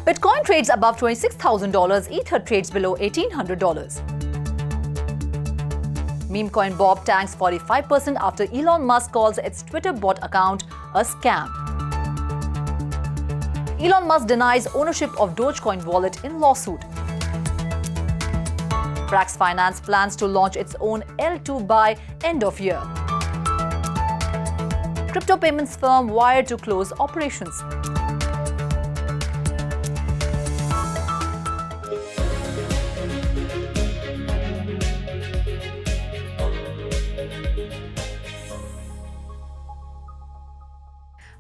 Bitcoin trades above $26,000, Ether trades below $1,800. Meme coin Bob tanks 45% after Elon Musk calls its Twitter bot account a scam. Elon Musk denies ownership of DogeCoin wallet in lawsuit. Frax Finance plans to launch its own L2 by end of year. Crypto payments firm Wyre to close operations.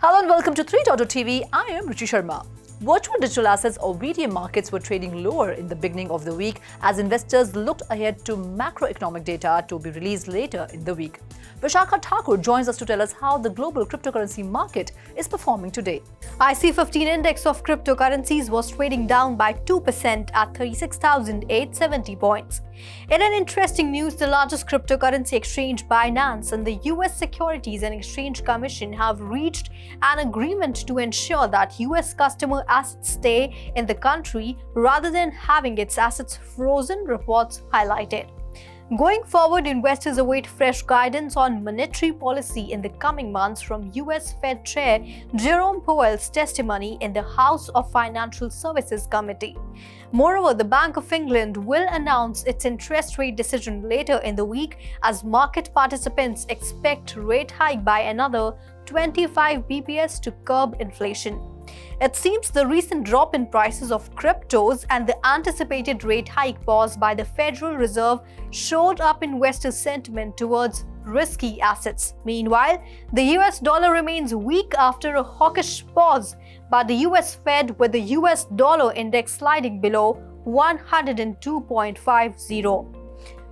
Hello and welcome to 3.0 I am Ruchi Sharma. Virtual digital assets or VDM markets were trading lower in the beginning of the week as investors looked ahead to macroeconomic data to be released later in the week. Vishakha Thakur joins us to tell us how the global cryptocurrency market is performing today. IC15 index of cryptocurrencies was trading down by 2% at 36,870 points. In an interesting news, the largest cryptocurrency exchange Binance and the US Securities and Exchange Commission have reached an agreement to ensure that US customer assets stay in the country rather than having its assets frozen, reports highlighted. Going forward, investors await fresh guidance on monetary policy in the coming months from US Fed Chair Jerome Powell's testimony in the House of Financial Services Committee. Moreover, the Bank of England will announce its interest rate decision later in the week as market participants expect rate hike by another 25 bps to curb inflation. It seems the recent drop in prices of cryptos and the anticipated rate hike paused by the Federal Reserve showed up investor sentiment towards risky assets. Meanwhile, the US dollar remains weak after a hawkish pause by the US Fed, with the US dollar index sliding below 102.50.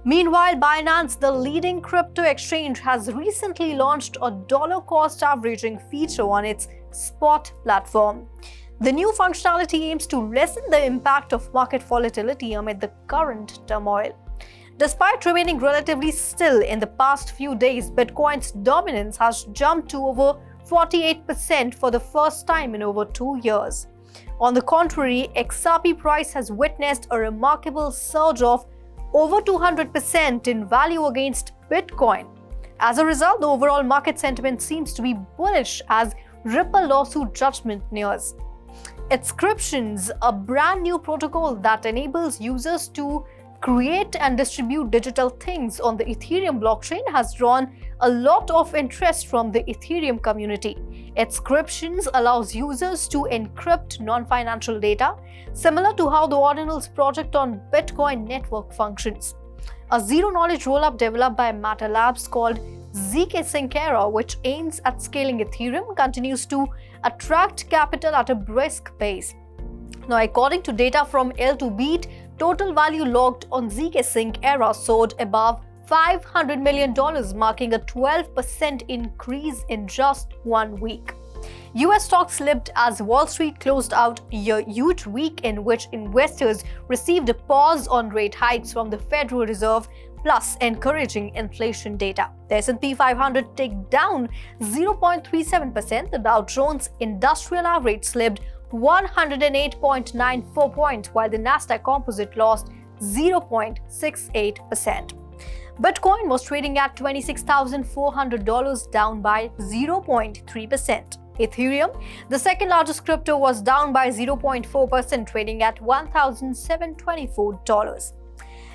Meanwhile, Binance, the leading crypto exchange, has recently launched a dollar cost averaging feature on its Spot platform. The new functionality aims to lessen the impact of market volatility amid the current turmoil. Despite remaining relatively still in the past few days, Bitcoin's dominance has jumped to over 48% for the first time in over 2 years. On the contrary, XRP price has witnessed a remarkable surge of over 200% in value against Bitcoin. As a result, the overall market sentiment seems to be bullish as Ripple lawsuit judgment nears. Inscriptions, a brand new protocol that enables users to create and distribute digital things on the Ethereum blockchain, has drawn a lot of interest from the Ethereum community. Inscriptions allows users to encrypt non-financial data, similar to how the Ordinals project on Bitcoin network functions. A zero-knowledge rollup developed by Meta Labs called ZK Sync Era, which aims at scaling Ethereum, continues to attract capital at a brisk pace. Now, according to data from L2Beat, total value logged on ZK Sync Era soared above $500 million, marking a 12% increase in just 1 week. US stocks slipped as Wall Street closed out a huge week in which investors received a pause on rate hikes from the Federal Reserve, plus encouraging inflation data. The S&P 500 ticked down 0.37%. The Dow Jones Industrial Average slipped 108.94 points, while the Nasdaq Composite lost 0.68%. Bitcoin was trading at $26,400, down by 0.3%. Ethereum, the second largest crypto, was down by 0.4%, trading at $1,724.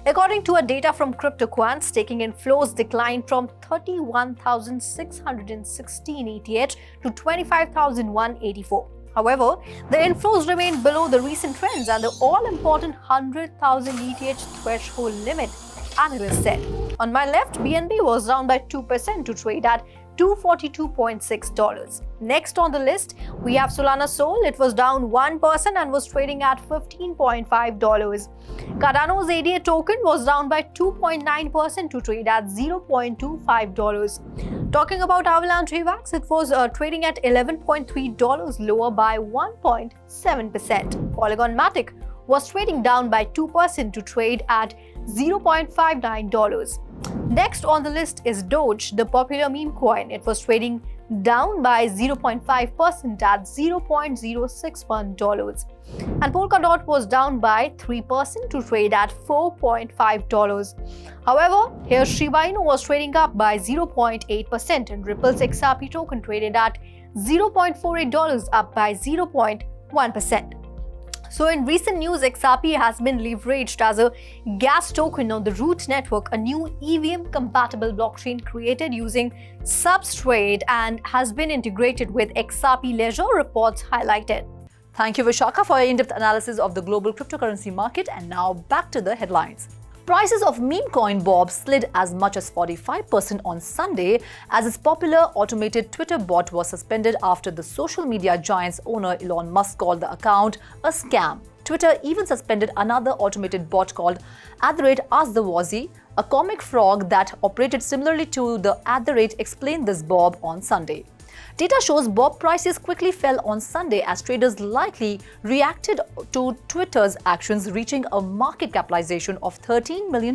According to data from CryptoQuant, staking inflows declined from 31,616 ETH to 25,184. However, the inflows remained below the recent trends and the all-important 100,000 ETH threshold limit, analysts said. On my left, BNB was down by 2% to trade at $242.6. Next on the list, we have Solana Sol. It was down 1% and was trading at $15.5. Cardano's ADA token was down by 2.9% to trade at $0.25. Talking about Avalanche Avax, it was trading at $11.3, lower by 1.7%. Polygon Matic was trading down by 2% to trade at $0.59. Next on the list is Doge, the popular meme coin. It was trading down by 0.5% at $0.061. And Polkadot was down by 3% to trade at $4.5. However, here Shiba Inu was trading up by 0.8% and Ripple's XRP token traded at $0.48, up by 0.1%. So in recent news, XRP has been leveraged as a gas token on the Root network, a new EVM-compatible blockchain created using Substrate and has been integrated with XRP Ledger, reports highlighted. Thank you, Vishaka, for your in-depth analysis of the global cryptocurrency market. And now back to the headlines. Prices of meme coin Bob slid as much as 45% on Sunday as its popular automated Twitter bot was suspended after the social media giant's owner Elon Musk called the account a scam. Twitter even suspended another automated bot called @AskTheWazzy, a comic frog that operated similarly to the @Explain This Bob on Sunday. Data shows Bob prices quickly fell on Sunday as traders likely reacted to Twitter's actions, reaching a market capitalization of $13 million.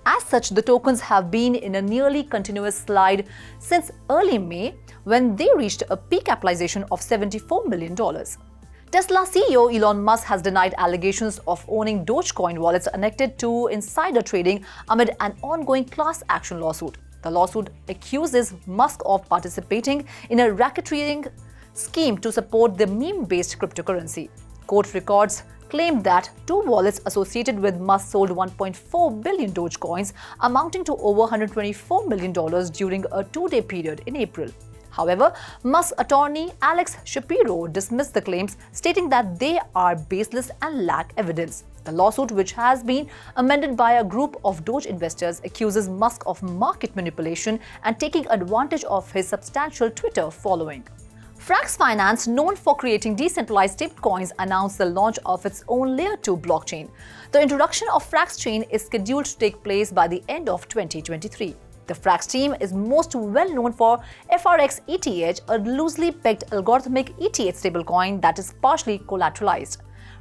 As such, the tokens have been in a nearly continuous slide since early May, when they reached a peak capitalization of $74 million. Tesla CEO Elon Musk has denied allegations of owning DogeCoin wallets connected to insider trading amid an ongoing class action lawsuit. The lawsuit accuses Musk of participating in a racketeering scheme to support the meme-based cryptocurrency. Court records claim that two wallets associated with Musk sold 1.4 billion Dogecoins, amounting to over $124 million during a two-day period in April. However, Musk's attorney Alex Shapiro dismissed the claims, stating that they are baseless and lack evidence. The lawsuit, which has been amended by a group of Doge investors, accuses Musk of market manipulation and taking advantage of his substantial Twitter following. Frax Finance, known for creating decentralized stablecoins, announced the launch of its own Layer 2 blockchain. The introduction of Frax Chain is scheduled to take place by the end of 2023. The Frax team is most well known for Frax ETH, a loosely pegged algorithmic ETH stablecoin that is partially collateralized.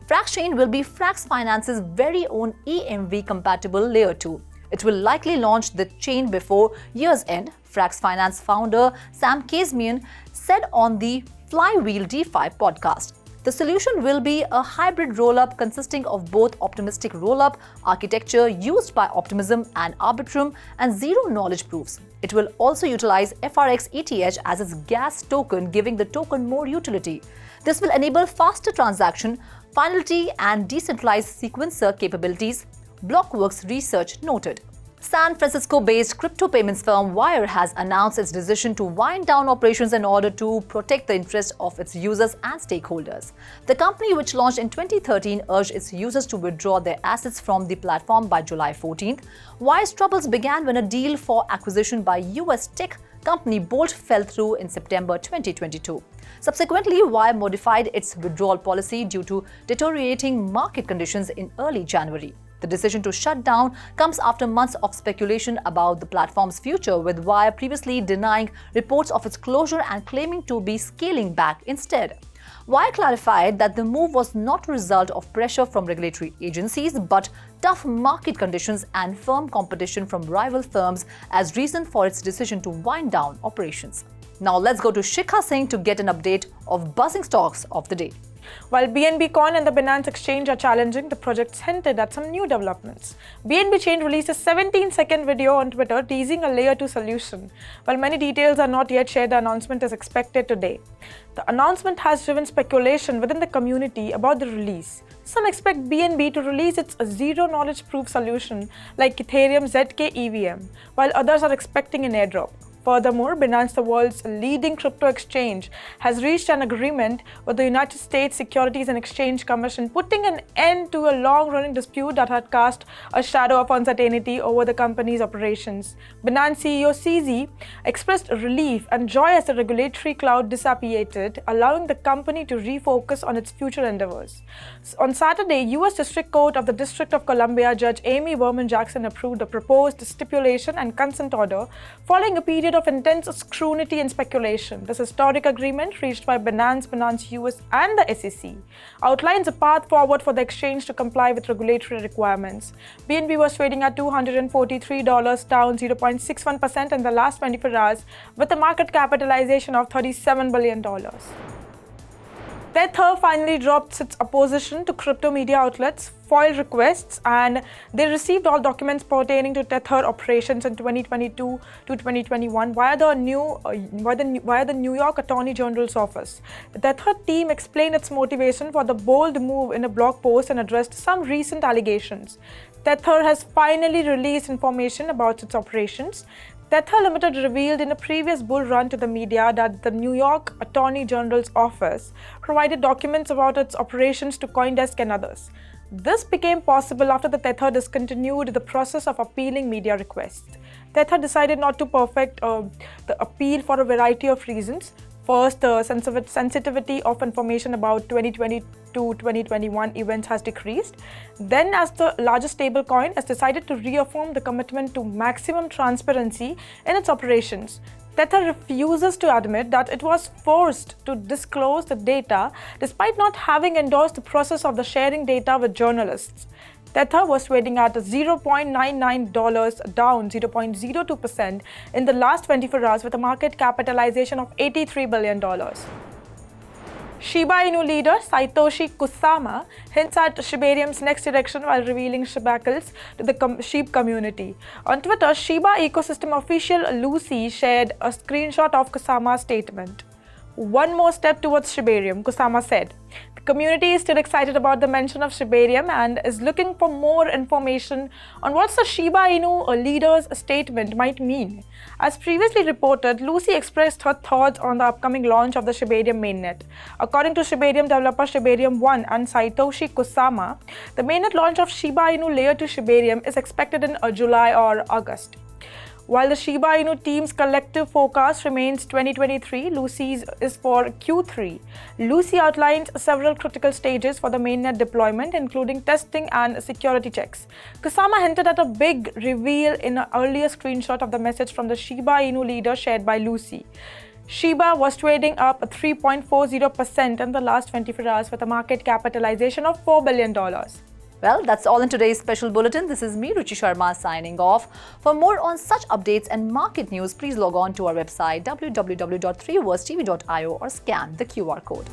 Frax Chain will be Frax Finance's very own EMV-compatible Layer 2. It will likely launch the chain before year's end, Frax Finance founder Sam Kazemian said on the Flywheel DeFi podcast. The solution will be a hybrid rollup consisting of both optimistic rollup architecture used by Optimism and Arbitrum and zero-knowledge proofs. It will also utilize Frax ETH as its gas token, giving the token more utility. This will enable faster transaction finality and decentralized sequencer capabilities, Blockworks research noted. San Francisco-based crypto payments firm Wyre has announced its decision to wind down operations in order to protect the interests of its users and stakeholders. The company, which launched in 2013, urged its users to withdraw their assets from the platform by July 14th. Wyre's troubles began when a deal for acquisition by US tech company Bolt fell through in September 2022. Subsequently, Wyre modified its withdrawal policy due to deteriorating market conditions in early January. The decision to shut down comes after months of speculation about the platform's future, with Wyre previously denying reports of its closure and claiming to be scaling back instead. Wyre clarified that the move was not a result of pressure from regulatory agencies, but tough market conditions and firm competition from rival firms as reason for its decision to wind down operations. Now let's go to Shikha Singh to get an update of buzzing stocks of the day. While BNB Coin and the Binance Exchange are challenging, the projects hinted at some new developments. BNB Chain released a 17-second video on Twitter teasing a Layer 2 solution. While many details are not yet shared, the announcement is expected today. The announcement has driven speculation within the community about the release. Some expect BNB to release its zero-knowledge proof solution like Ethereum ZK EVM, while others are expecting an airdrop. Furthermore, Binance, the world's leading crypto exchange, has reached an agreement with the United States Securities and Exchange Commission, putting an end to a long-running dispute that had cast a shadow of uncertainty over the company's operations. Binance CEO CZ expressed relief and joy as the regulatory cloud dissipated, allowing the company to refocus on its future endeavors. On Saturday, U.S. District Court of the District of Columbia Judge Amy Berman Jackson approved a proposed stipulation and consent order following a period period of intense scrutiny and speculation. This historic agreement, reached by Binance US, and the SEC, outlines a path forward for the exchange to comply with regulatory requirements. BNB was trading at $243, down 0.61% in the last 24 hours, with a market capitalization of $37 billion. Tether finally dropped its opposition to crypto media outlets' FOIL requests, and they received all documents pertaining to Tether operations in 2022 to 2021 via the New York Attorney General's office. The Tether team explained its motivation for the bold move in a blog post and addressed some recent allegations. Tether has finally released information about its operations. Tether Limited revealed in a previous bull run to the media that the New York Attorney General's office provided documents about its operations to CoinDesk and others. This became possible after the Tether discontinued the process of appealing media requests. Tether decided not to perfect the appeal for a variety of reasons. First, the sensitivity of information about 2020-2021 events has decreased. Then, as the largest stablecoin, has decided to reaffirm the commitment to maximum transparency in its operations. Tether refuses to admit that it was forced to disclose the data despite not having endorsed the process of the sharing data with journalists. Tether was trading at $0.99, down 0.02% in the last 24 hours with a market capitalization of $83 billion. Shiba Inu leader Satoshi Kusama hints at Shibarium's next direction while revealing shibacles to the sheep community. On Twitter, Shiba ecosystem official Lucy shared a screenshot of Kusama's statement. "One more step towards Shibarium," Kusama said. The community is still excited about the mention of Shibarium and is looking for more information on what the Shiba Inu leader's statement might mean. As previously reported, Lucy expressed her thoughts on the upcoming launch of the Shibarium mainnet. According to Shibarium developer Shibarium 1 and Satoshi Kusama, the mainnet launch of Shiba Inu layer 2 Shibarium is expected in July or August. While the Shiba Inu team's collective forecast remains 2023, Lucy's is for Q3. Lucy outlined several critical stages for the mainnet deployment, including testing and security checks. Kusama hinted at a big reveal in an earlier screenshot of the message from the Shiba Inu leader shared by Lucy. Shiba was trading up 3.40% in the last 24 hours with a market capitalization of $4 billion. Well, that's all in today's special bulletin. This is me, Ruchi Sharma, signing off. For more on such updates and market news, please log on to our website www.3versetv.io or scan the QR code.